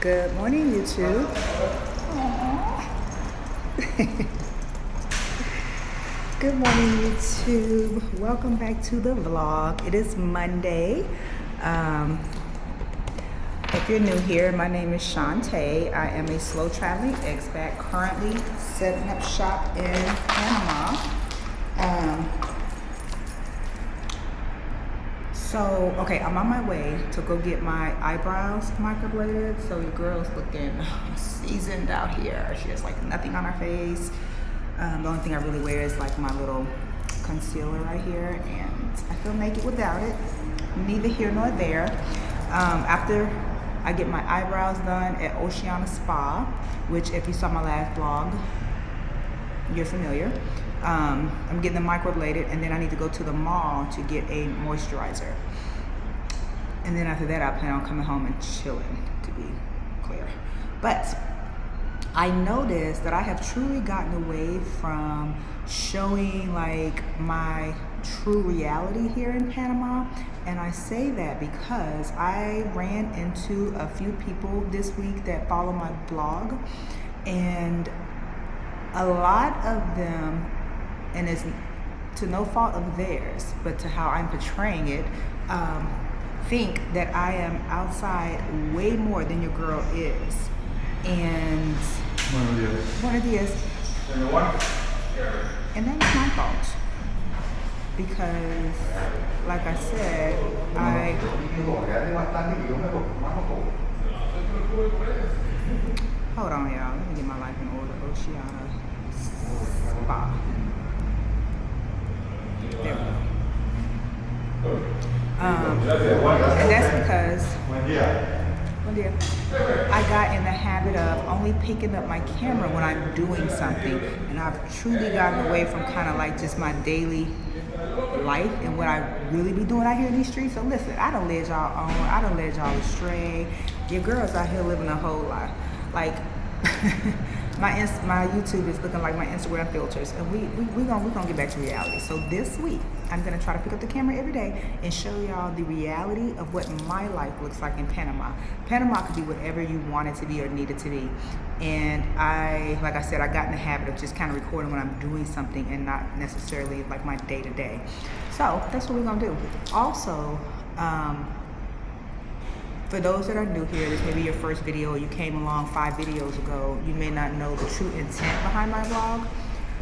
Good morning, YouTube. Good morning, YouTube. Welcome back to the vlog. It is Monday. If you're new here, my name is Shantae. I am a slow traveling expat currently setting up shop in Panama. Okay, I'm on my way to go get my eyebrows microbladed. So your girl's looking seasoned out here. She has like nothing on her face. The only thing I really wear is like my little concealer right here, and I feel naked without it. Neither here nor there. After I get my eyebrows done at Oceana Spa, which if you saw my last vlog, you're familiar. I'm getting them microbladed, and then I need to go to the mall to get a moisturizer. And then after that, I plan on coming home and chilling, to be clear. But I noticed that I have truly gotten away from showing like my true reality here in Panama. And I say that because I ran into a few people this week that follow my blog, and a lot of them, and it's to no fault of theirs, but to how I'm portraying it, think that I am outside way more than your girl is. And Buenos dias. And that was my fault. Because, like I said, hold on, y'all. Let me get my life in order. Oceana Spa. There we go. And that's because I got in the habit of only picking up my camera when I'm doing something, and I've truly gotten away from kind of like just my daily life and what I really be doing out here in these streets. So listen, I don't let y'all on, I don't let y'all astray. Your girl's out here living a whole life. Like my YouTube is looking like my Instagram filters, and we gonna get back to reality. So this week I'm gonna try to pick up the camera every day and show y'all the reality of what my life looks like in Panama. Panama could be whatever you want it to be or need it to be. And like I said, I got in the habit of just kind of recording when I'm doing something and not necessarily like my day to day. So that's what we're gonna do. Also, for those that are new here, this may be your first video, or you came along 5 videos ago, you may not know the true intent behind my vlog.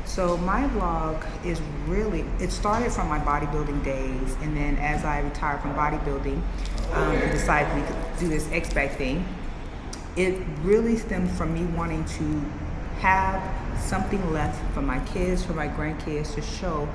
So my vlog is really, it started from my bodybuilding days, and then as I retired from bodybuilding and decided we could do this expat thing, it really stemmed from me wanting to have something left for my kids, for my grandkids, to show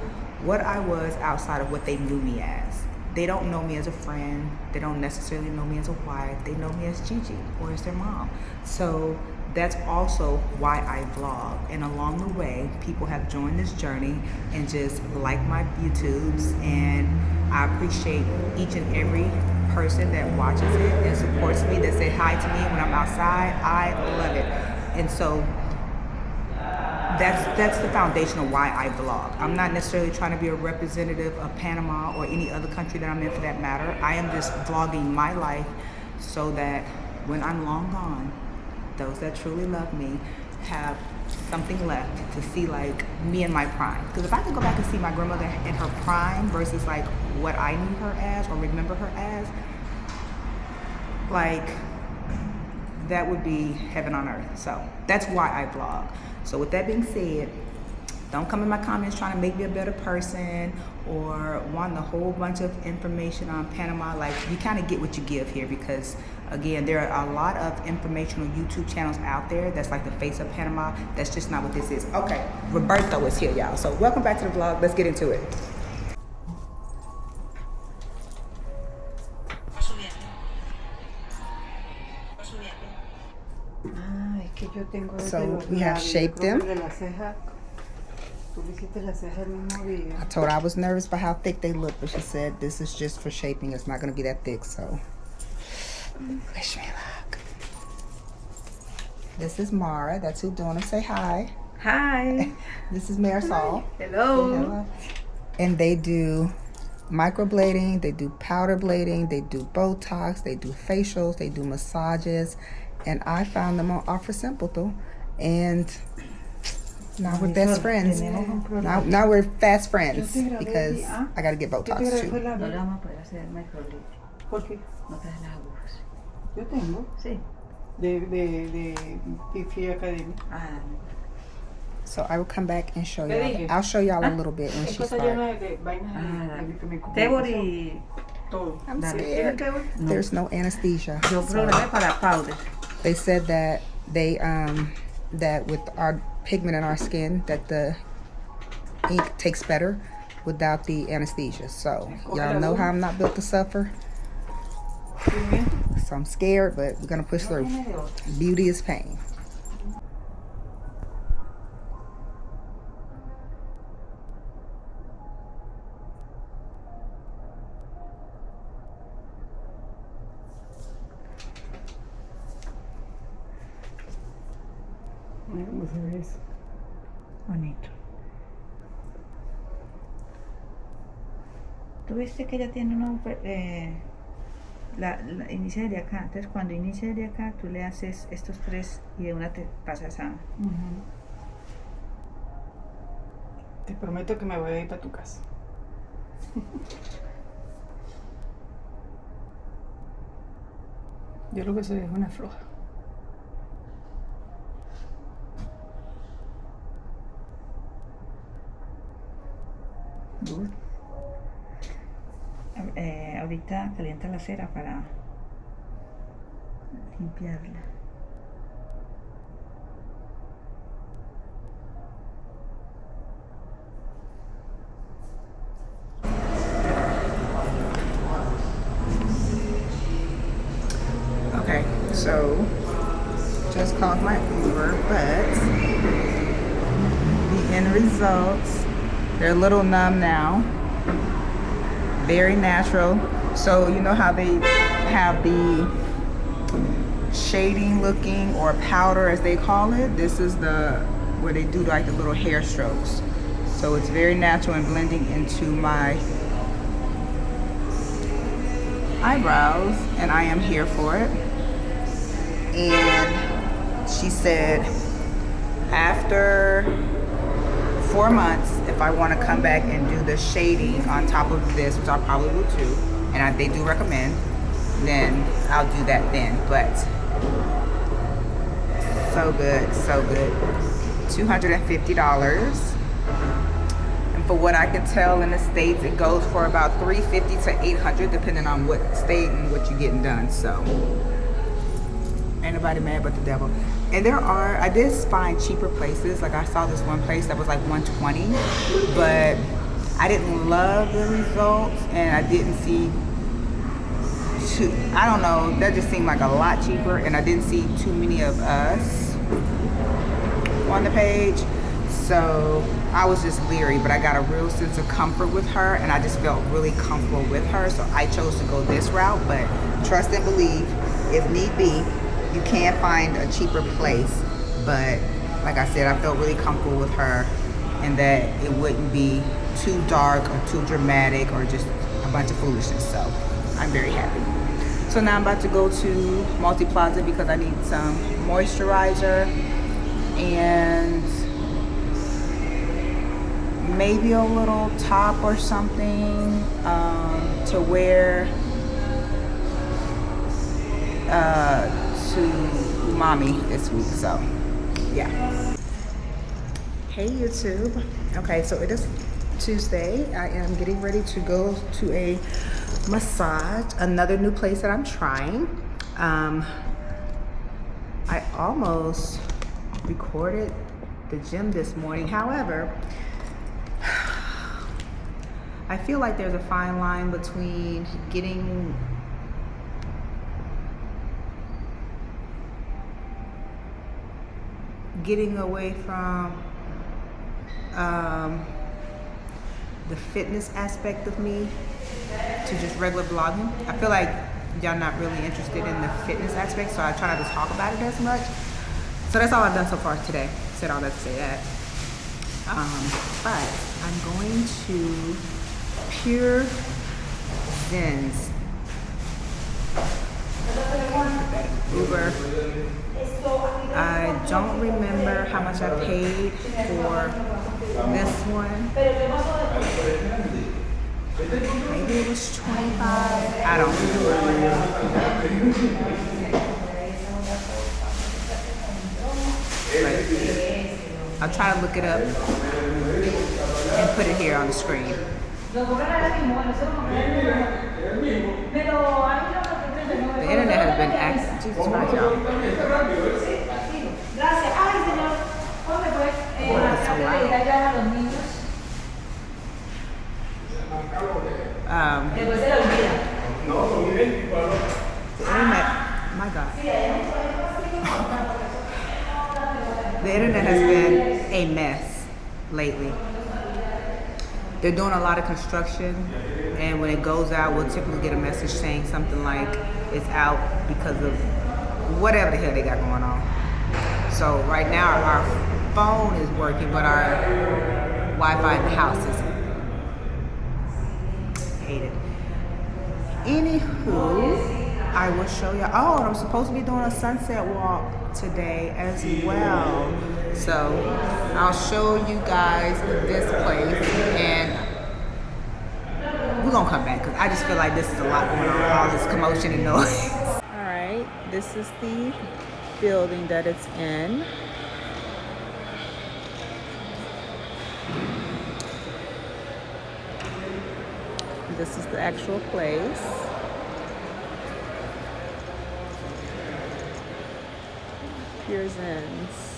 what I was outside of what they knew me as. They don't know me as a friend. They don't necessarily know me as a wife. They know me as Gigi or as their mom. So that's also why I vlog. And along the way, people have joined this journey and just like my YouTubes. And I appreciate each and every person that watches it and supports me, that say hi to me when I'm outside. I love it. And so that's the foundation of why I vlog. I'm not necessarily trying to be a representative of Panama or any other country that I'm in for that matter. I am just vlogging my life so that when I'm long gone, those that truly love me have something left to see like me in my prime. Because if I could go back and see my grandmother in her prime versus like what I knew her as or remember her as, like that would be heaven on earth. So that's why I vlog. So with that being said, don't come in my comments trying to make me a better person or wanting a whole bunch of information on Panama. Like, you kind of get what you give here, because again, there are a lot of informational YouTube channels out there that's like the face of Panama. That's just not what this is. Okay, Roberto is here, y'all. So welcome back to the vlog. Let's get into it. So we have shaped them. I told her I was nervous about how thick they look, but she said this is just for shaping. It's not going to be that thick. So wish me luck. This is Mara. That's who doing them. Say hi. Hi. This is Marisol. Hello. And they do microblading, they do powder blading, they do Botox, they do facials, they do massages, and I found them on Offer Simple, and now we're best friends. Now we're fast friends because I gotta get Botox too. No le vamos a poder hacer microblading. ¿Por qué? No te das las agujas. Yo tengo. Sí. De Free Academy. Ah, So I will come back and show ¿Qué y'all. dije? I'll show y'all a little bit when she Esto está starts. lleno de vainas que me Tebor y... todo. I'm Dale. scared. There's no anesthesia. Yo So programé para powder. they said that they that with our pigment in our skin that the ink takes better without the anesthesia. So y'all know how I'm not built to suffer. So I'm scared, but we're gonna push through. Beauty is pain. ¿Cómo se ve eso? Bonito. ¿Tú viste que ella tiene la inicia desde acá? Entonces cuando inicia desde acá, tú le haces estos tres y de una te pasas a... Te prometo que me voy a ir para tu casa. Yo lo que soy es una floja. Good. Ahorita calienta la cera para limpiarla. Okay, so just called my Uber, but the end results, they're a little numb now. Very natural. So you know how they have the shading looking or powder as they call it? This is the where they do like the little hair strokes. So it's very natural and blending into my eyebrows, and I am here for it. And she said after 4 months, if I want to come back and do the shading on top of this, which I probably will too, and they do recommend, then I'll do that then. But so good, so good. $250. And for what I can tell in the States, it goes for about $350 to $800 depending on what state and what you're getting done. So ain't nobody mad but the devil. And I did find cheaper places. Like I saw this one place that was like $120, but I didn't love the results, and I didn't see I don't know, that just seemed like a lot cheaper, and I didn't see too many of us on the page. So I was just leery, but I got a real sense of comfort with her, and I just felt really comfortable with her. So I chose to go this route, but trust and believe, if need be, you can find a cheaper place. But like I said, I felt really comfortable with her, and that it wouldn't be too dark or too dramatic or just a bunch of foolishness. So I'm very happy. So now I'm about to go to Multi Plaza because I need some moisturizer and maybe a little top or something to wear to mommy this week. So yeah. Hey YouTube. Okay, so it is Tuesday. I am getting ready to go to a massage, another new place that I'm trying. I almost recorded the gym this morning. However, I feel like there's a fine line between getting away from the fitness aspect of me to just regular vlogging. I feel like y'all not really interested in the fitness aspect, so I try not to talk about it as much. So that's all I've done so far today. Said all that to say that. But I'm going to Pure Zins. Uber. I don't remember how much I paid for this one. Maybe it was 25. I don't remember. I'll try to look it up and put it here on the screen. The internet has been active. Jesus Christ, y'all. It's so loud. The internet, my God. The internet has been a mess lately. They're doing a lot of construction, and when it goes out, we'll typically get a message saying something like it's out because of whatever the hell they got going on. So right now our phone is working, but our Wi-Fi in the house isn't. Hate it. Anywho, I will show you. Oh, I'm supposed to be doing a sunset walk today as well. So I'll show you guys this place, and we're gonna come back because I just feel like this is a lot going on, all this commotion and noise. All right, this is the building that it's in. This is the actual place. Here's ends.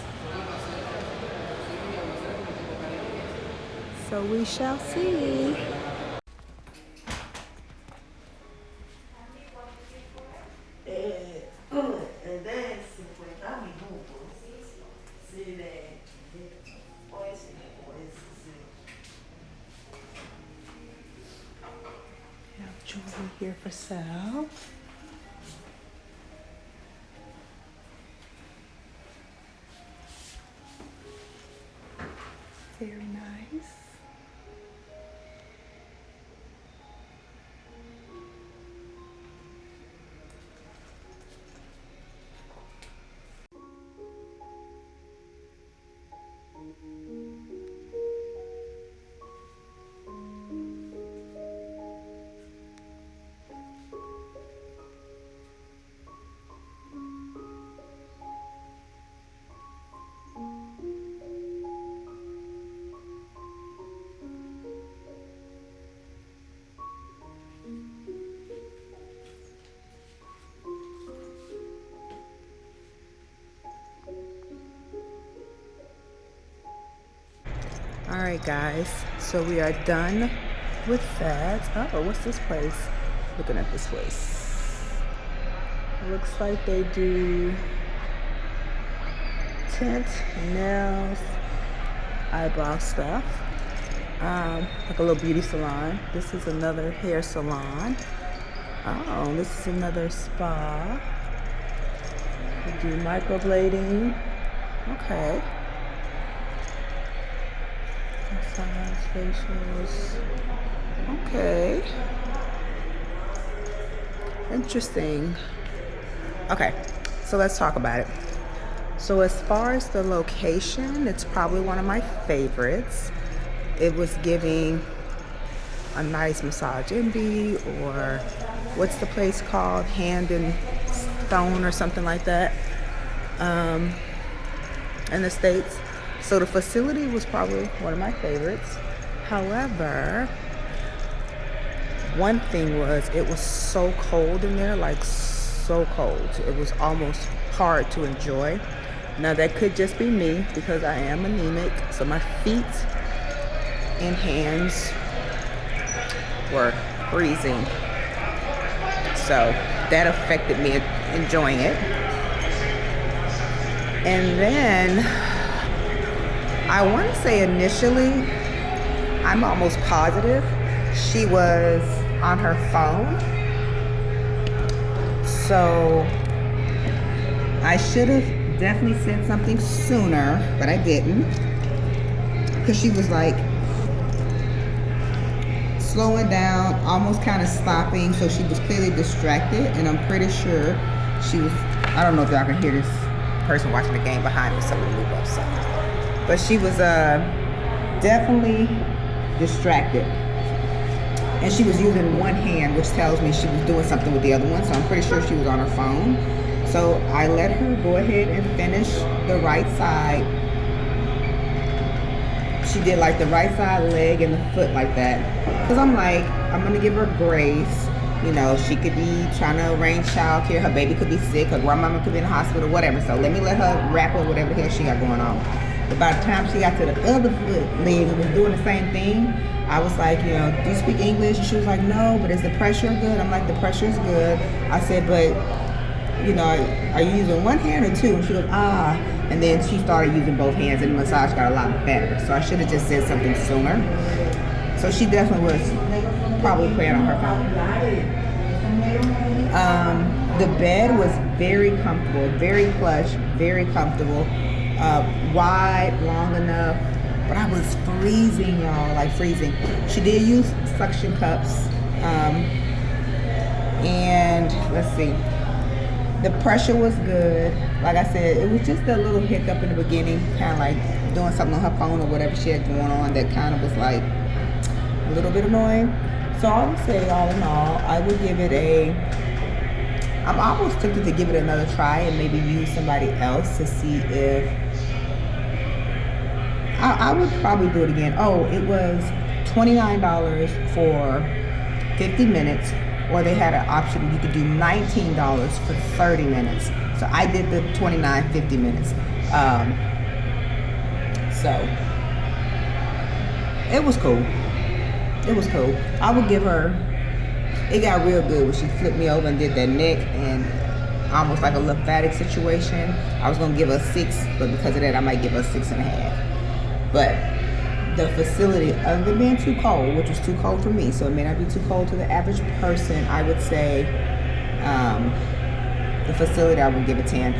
So we shall see. Jewelry here for sale. Very nice. All right, guys, so we are done with that. Oh, what's this place? Looking at this place. Looks like they do tint, nails, eyebrow stuff. Like a little beauty salon. This is another hair salon. Oh, this is another spa. We do microblading. Okay. Massage, facials. Okay. Interesting. Okay, so let's talk about it. So as far as the location, it's probably one of my favorites. It was giving a nice massage envy, or what's the place called? Hand and Stone or something like that in the States. So the facility was probably one of my favorites. However, one thing was it was so cold in there, like so cold. It was almost hard to enjoy. Now that could just be me because I am anemic, so my feet and hands were freezing. So that affected me enjoying it. And then I want to say initially, I'm almost positive she was on her phone. So I should have definitely said something sooner, but I didn't. Because she was like slowing down, almost kind of stopping. So she was clearly distracted, and I'm pretty sure she was, I don't know if y'all can hear this person watching the game behind me, someone move up something. But she was definitely distracted. And she was using one hand, which tells me she was doing something with the other one. So I'm pretty sure she was on her phone. So I let her go ahead and finish the right side. She did like the right side leg and the foot like that. Cause I'm like, I'm gonna give her grace. You know, she could be trying to arrange childcare. Her baby could be sick. Her grandmama could be in the hospital, whatever. So let me let her wrap up whatever the hell she got going on. But by the time she got to the other foot leg and was doing the same thing, I was like, you know, do you speak English? And she was like, no, but is the pressure good? I'm like, the pressure is good. I said, but, you know, are you using one hand or two? And she goes, ah. And then she started using both hands, and the massage got a lot better. So I should have just said something sooner. So she definitely was probably playing on her phone. The bed was very comfortable, very plush, very comfortable, wide, long enough. But I was freezing, y'all, like freezing. She did use suction cups. And let's see. The pressure was good. Like I said, it was just a little hiccup in the beginning, kind of like doing something on her phone or whatever she had going on that kind of was like a little bit annoying. So I would say, all in all, I would give it a, I'm almost tempted to give it another try and maybe use somebody else to see if, I would probably do it again. Oh, it was $29 for 50 minutes. Or they had an option, you could do $19 for 30 minutes. So I did the 29, 50 minutes. So it was cool. It was cool. I would give her, it got real good when she flipped me over and did that neck and almost like a lymphatic situation. I was gonna give her 6, but because of that, I might give her 6.5. But the facility, other than being too cold, which was too cold for me, so it may not be too cold to the average person, I would say the facility, I would give a 10.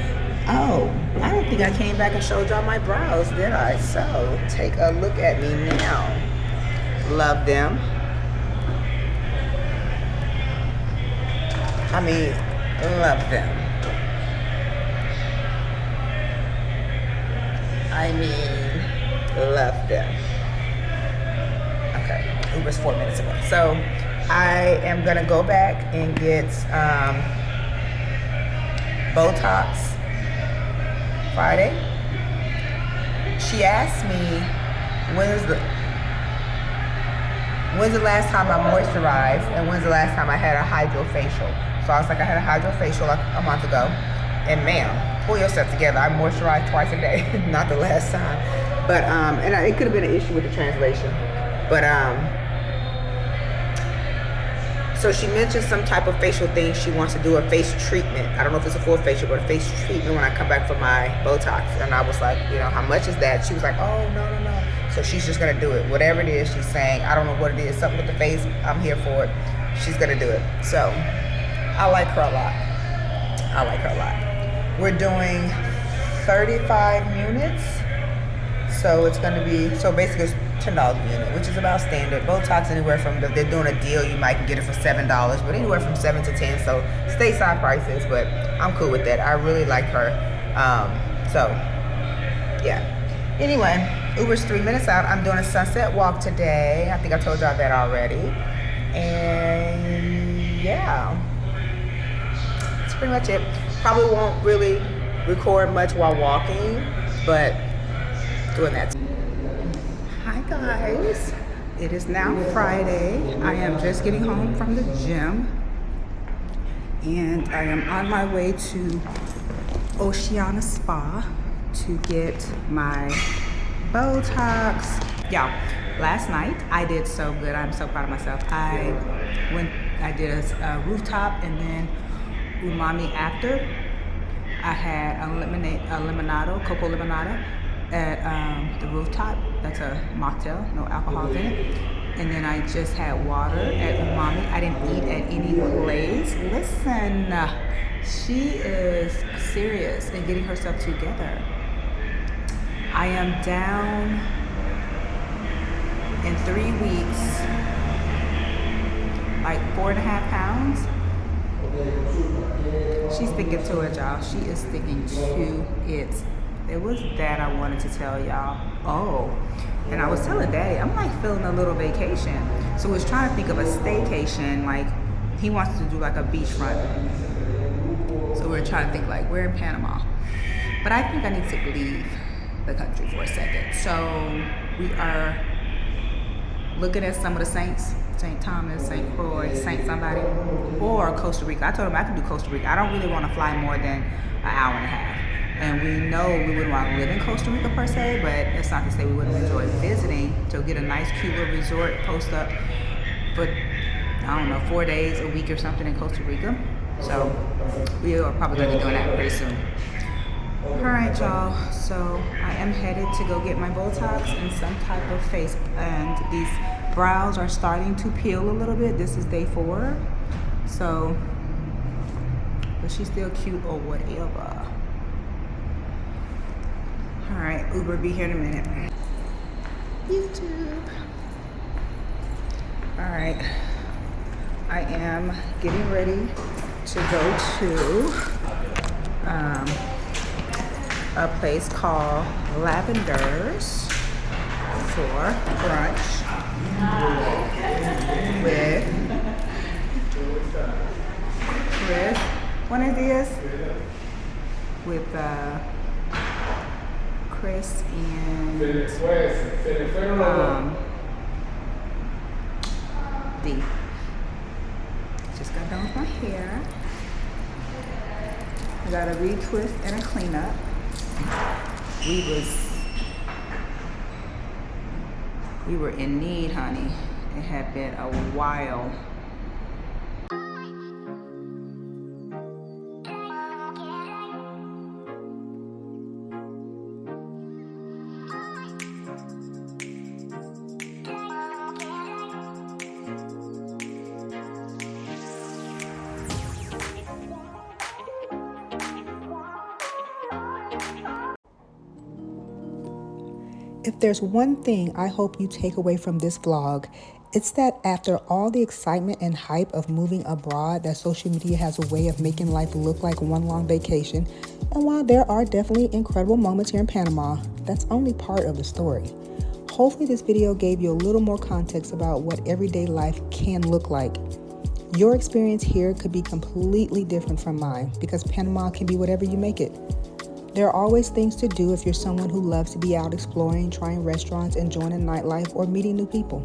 Oh, I don't think I came back and showed y'all my brows, did I? So take a look at me now. Love them. I mean, love them. I mean, love them. Okay, Uber's 4 minutes away. So I am gonna go back and get Botox Friday. She asked me when's the last time I moisturized and when's the last time I had a hydrofacial. So I was like, I had a hydrofacial like a month ago. And ma'am, pull yourself together. I moisturized twice a day, not the last time. But and it could have been an issue with the translation. But so she mentioned some type of facial thing. She wants to do a face treatment. I don't know if it's a full facial, but a face treatment when I come back for my Botox. And I was like, you know, how much is that? She was like, oh, no. So she's just gonna do it. Whatever it is she's saying, I don't know what it is, something with the face, I'm here for it. She's gonna do it. So I like her a lot. I like her a lot. We're doing 35 units. So it's gonna be, so basically it's $10 a unit, which is about standard. Botox anywhere from, if they're doing a deal, you might get it for $7, but anywhere from 7 to 10. So stateside prices, but I'm cool with that. I really like her. So yeah. Anyway, Uber's 3 minutes out. I'm doing a sunset walk today. I think I told y'all that already. And yeah, that's pretty much it. Probably won't really record much while walking, but doing that. Hi guys, it is now Friday. I am just getting home from the gym and I am on my way to Oceana Spa to get my Botox. Y'all, last night I did so good. I'm so proud of myself. I did a rooftop and then umami after. I had a limonado, cocoa limonada at the rooftop. That's a mocktail, no alcohol in it. And then I just had water at umami. I didn't eat at any place. Listen, she is serious in getting herself together. I am down in 3 weeks like 4.5 pounds. She's sticking to it, y'all. She is sticking to it. It was that I wanted to tell y'all. Oh, and I was telling Daddy, I'm like feeling a little vacation. So we was trying to think of a staycation. Like, he wants to do like a beachfront. So we're trying to think like, we're in Panama. But I think I need to leave the country for a second. So we are looking at some of the saints. St. Thomas, St. Croix, St. somebody, or Costa Rica. I told him I could do Costa Rica. I don't really want to fly more than an hour and a half. And we know we wouldn't want to live in Costa Rica per se, but it's not to say we wouldn't enjoy visiting. To get a nice, cute little resort, post up for, I don't know, 4 days, a week or something in Costa Rica. So we are probably going to be doing that pretty soon. All right, y'all. So I am headed to go get my Botox and some type of face. And these brows are starting to peel a little bit. This is day 4. So, but she's still cute or whatever. All right, Uber be here in a minute. YouTube. All right, I am getting ready to go to a place called Lavender's for brunch with Chris. Buenos dias. With Chris and D. Just got done with my hair. I got a retwist and a cleanup. We were in need, honey. It had been a while. If there's one thing I hope you take away from this vlog, it's that after all the excitement and hype of moving abroad, that social media has a way of making life look like one long vacation. And while there are definitely incredible moments here in Panama, that's only part of the story. Hopefully this video gave you a little more context about what everyday life can look like. Your experience here could be completely different from mine because Panama can be whatever you make it. There are always things to do if you're someone who loves to be out exploring, trying restaurants, enjoying a nightlife, or meeting new people.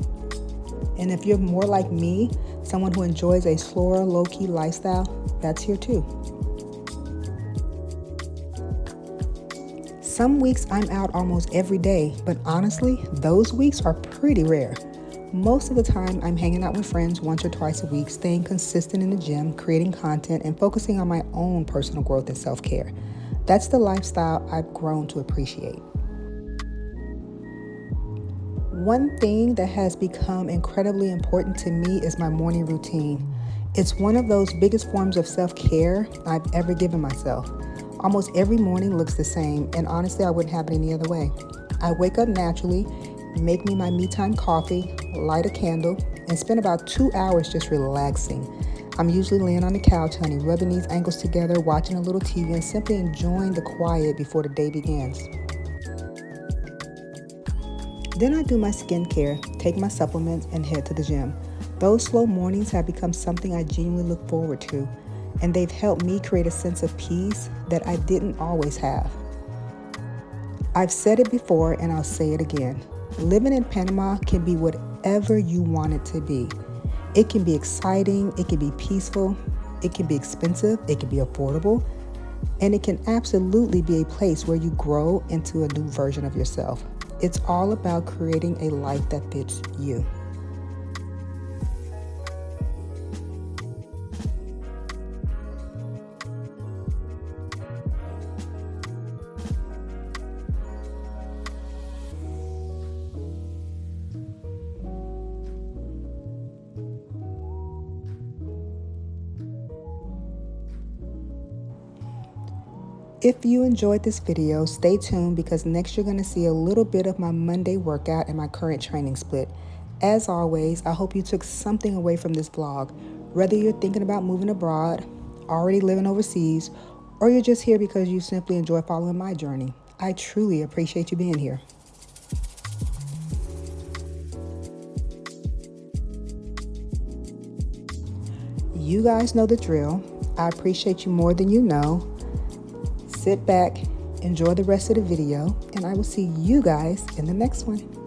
And if you're more like me, someone who enjoys a slower, low-key lifestyle, that's here too. Some weeks I'm out almost every day, but honestly, those weeks are pretty rare. Most of the time, I'm hanging out with friends once or twice a week, staying consistent in the gym, creating content, and focusing on my own personal growth and self-care. That's the lifestyle I've grown to appreciate. One thing that has become incredibly important to me is my morning routine. It's one of those biggest forms of self-care I've ever given myself. Almost every morning looks the same, and honestly, I wouldn't have it any other way. I wake up naturally, make me my me time coffee, light a candle, and spend about 2 hours just relaxing. I'm usually laying on the couch, honey, rubbing these ankles together, watching a little TV, and simply enjoying the quiet before the day begins. Then I do my skincare, take my supplements, and head to the gym. Those slow mornings have become something I genuinely look forward to, and they've helped me create a sense of peace that I didn't always have. I've said it before, and I'll say it again. Living in Panama can be whatever you want it to be. It can be exciting, it can be peaceful, it can be expensive, it can be affordable, and it can absolutely be a place where you grow into a new version of yourself. It's all about creating a life that fits you. If you enjoyed this video, stay tuned because next you're going to see a little bit of my Monday workout and my current training split. As always, I hope you took something away from this vlog, whether you're thinking about moving abroad, already living overseas, or you're just here because you simply enjoy following my journey. I truly appreciate you being here. You guys know the drill. I appreciate you more than you know. Sit back, enjoy the rest of the video, and I will see you guys in the next one.